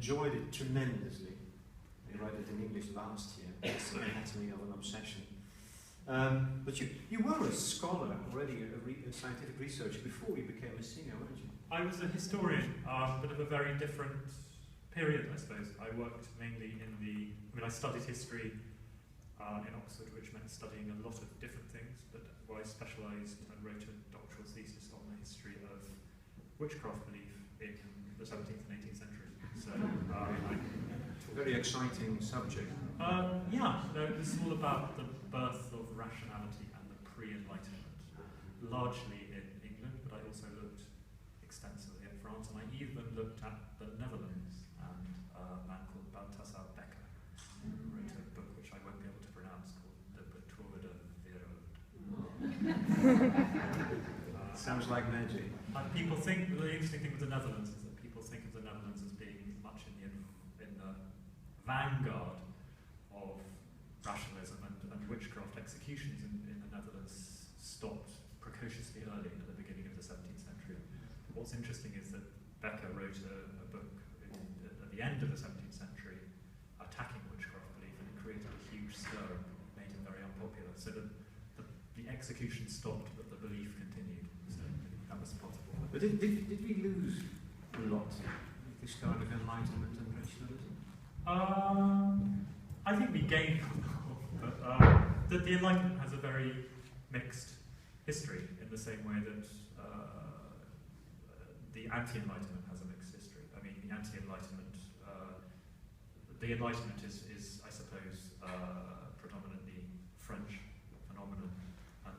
enjoyed it tremendously. I read it in English last year. It's the Anatomy of an Obsession. But you were a scholar already, a scientific researcher before you became a singer, weren't you? I was a historian, but of a very different period, I suppose. I worked mainly I studied history in Oxford, which meant studying a lot of different things, but I specialised and wrote a doctoral thesis on the history of witchcraft belief in the 17th and 18th century. So, a very exciting subject. This is all about the birth of rationality and the pre-Enlightenment, largely in England, but I also looked extensively at France, and I even looked at the Netherlands, and a man called Balthasar Becker wrote a book which I won't be able to pronounce called The Betworde Wereld. Sounds like magic. And people think, the interesting thing with the Netherlands is that people think of the Netherlands as being much in the vanguard of rationalism, and witchcraft executions in the Netherlands stopped precociously early at the beginning of the 17th century. What's interesting is that Becker wrote a book at the end of the 17th century attacking witchcraft belief, and it created a huge stir and made him very unpopular. So the execution stopped, but the belief continued. So that was possible. But did we lose a lot with this kind of enlightenment and rationalism? I think we gained a lot, but the Enlightenment has a very mixed history in the same way that the anti-Enlightenment has a mixed history. I mean, the anti-Enlightenment, the Enlightenment is I suppose, predominantly French phenomenon.